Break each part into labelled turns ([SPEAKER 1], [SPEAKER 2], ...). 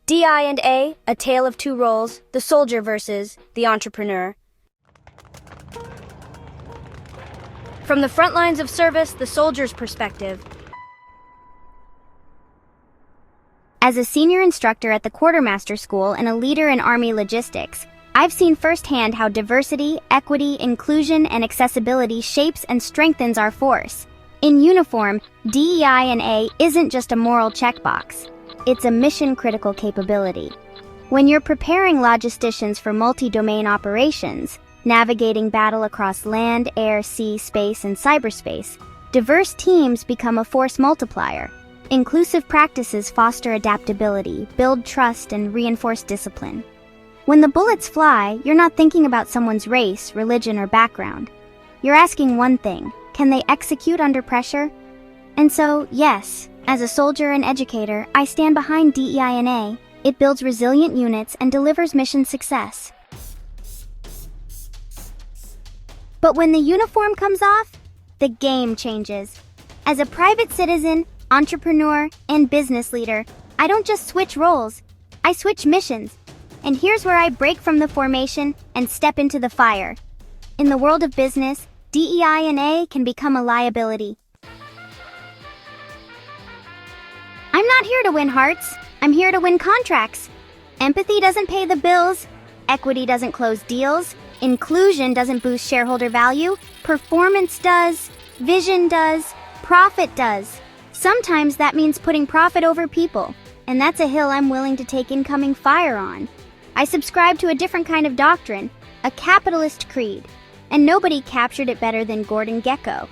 [SPEAKER 1] DI&A, A Tale of Two Roles, the soldier versus the entrepreneur. From the front lines of service, the soldier's perspective.
[SPEAKER 2] As a senior instructor at the Quartermaster School and a leader in Army logistics, I've seen firsthand how diversity, equity, inclusion, and accessibility shapes and strengthens our force. In uniform, DEI&A isn't just a moral checkbox. It's a mission-critical capability. When you're preparing logisticians for multi-domain operations, navigating battle across land, air, sea, space, and cyberspace, diverse teams become a force multiplier. Inclusive practices foster adaptability, build trust, and reinforce discipline. When the bullets fly, you're not thinking about someone's race, religion, or background. You're asking one thing: can they execute under pressure? And so, yes, as a soldier and educator, I stand behind DEI&A. It builds resilient units and delivers mission success. But when the uniform comes off, the game changes. As a private citizen, entrepreneur, and business leader, I don't just switch roles, I switch missions. And here's where I break from the formation and step into the fire. In the world of business, DEI&A can become a liability. I'm not here to win hearts, I'm here to win contracts. Empathy doesn't pay the bills, equity doesn't close deals, inclusion doesn't boost shareholder value, performance does, vision does, profit does. Sometimes that means putting profit over people, and that's a hill I'm willing to take incoming fire on. I subscribe to a different kind of doctrine, a capitalist creed, and nobody captured it better than Gordon Gekko.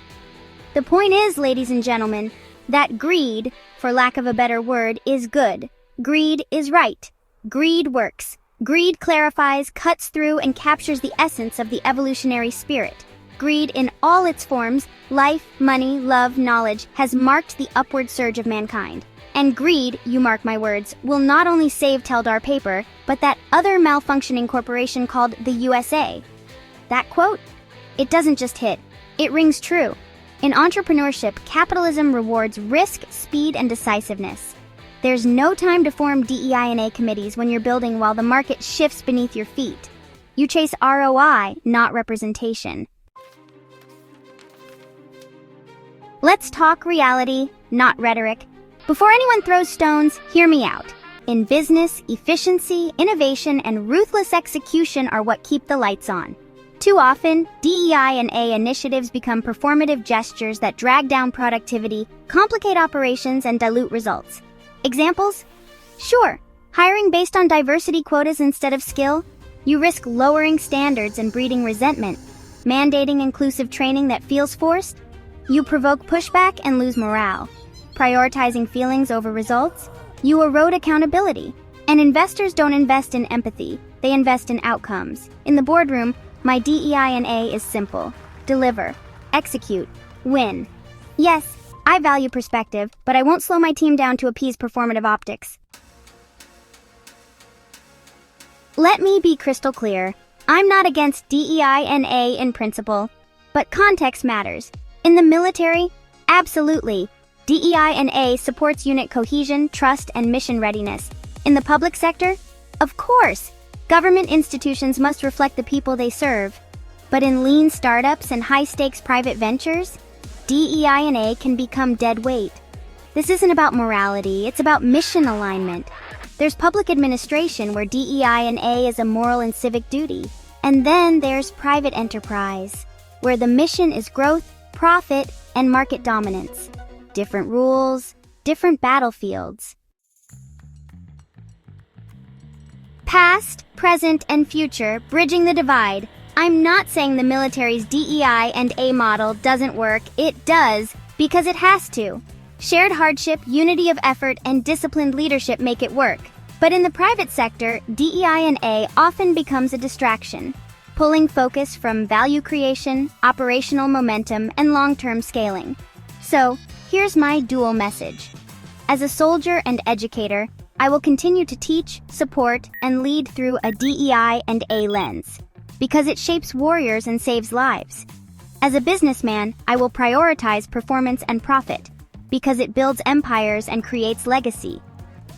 [SPEAKER 2] The point is, ladies and gentlemen, that greed, for lack of a better word, is good. Greed is right. Greed works. Greed clarifies, cuts through, and captures the essence of the evolutionary spirit. Greed in all its forms, life, money, love, knowledge, has marked the upward surge of mankind. And greed, you mark my words, will not only save Teldar Paper, but that other malfunctioning corporation called the USA. That quote? It doesn't just hit. It rings true. In entrepreneurship, capitalism rewards risk, speed, and decisiveness. There's no time to form DEI&A committees when you're building while the market shifts beneath your feet. You chase ROI, not representation. Let's talk reality, not rhetoric. Before anyone throws stones, hear me out. In business, efficiency, innovation, and ruthless execution are what keep the lights on. Too often, DEI&A initiatives become performative gestures that drag down productivity, complicate operations, and dilute results. Examples? Sure, hiring based on diversity quotas instead of skill. You risk lowering standards and breeding resentment. Mandating inclusive training that feels forced. You provoke pushback and lose morale. Prioritizing feelings over results. You erode accountability. And investors don't invest in empathy, they invest in outcomes. In the boardroom, my DEI&A is simple: deliver, execute, win. Yes, I value perspective, but I won't slow my team down to appease performative optics. Let me be crystal clear. I'm not against DEI&A in principle, but context matters. In the military, absolutely. DEI&A supports unit cohesion, trust, and mission readiness. In the public sector, of course. Government institutions must reflect the people they serve. But in lean startups and high-stakes private ventures, DEI&A can become dead weight. This isn't about morality, it's about mission alignment. There's public administration where DEI&A is a moral and civic duty. And then there's private enterprise, where the mission is growth, profit, and market dominance. Different rules, different battlefields. Past, present, and future, bridging the divide. I'm not saying the military's DEI&A model doesn't work. It does, because it has to. Shared hardship, unity of effort, and disciplined leadership make it work. But in the private sector, DEI&A often becomes a distraction, pulling focus from value creation, operational momentum, and long-term scaling. So, here's my dual message. As a soldier and educator, I will continue to teach, support, and lead through a DEI&A lens, because it shapes warriors and saves lives. As a businessman, I will prioritize performance and profit, because it builds empires and creates legacy.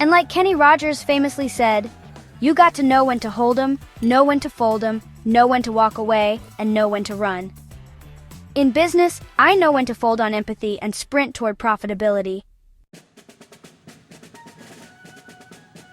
[SPEAKER 1] And like Kenny Rogers famously said, you got to know when to hold 'em, know when to fold 'em, know when to walk away, and know when to run. In business, I know when to fold on empathy and sprint toward profitability.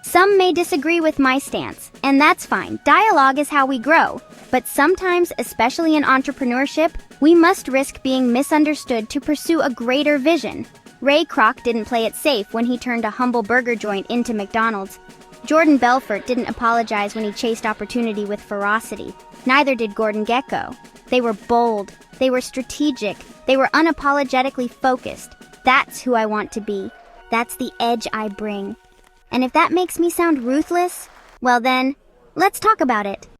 [SPEAKER 2] Some may disagree with my stance, and that's fine. Dialogue is how we grow. But sometimes, especially in entrepreneurship, we must risk being misunderstood to pursue a greater vision. Ray Kroc didn't play it safe when he turned a humble burger joint into McDonald's. Jordan Belfort didn't apologize when he chased opportunity with ferocity. Neither did Gordon Gekko. They were bold, they were strategic, they were unapologetically focused. That's who I want to be. That's the edge I bring. And if that makes me sound ruthless, well then, let's talk about it.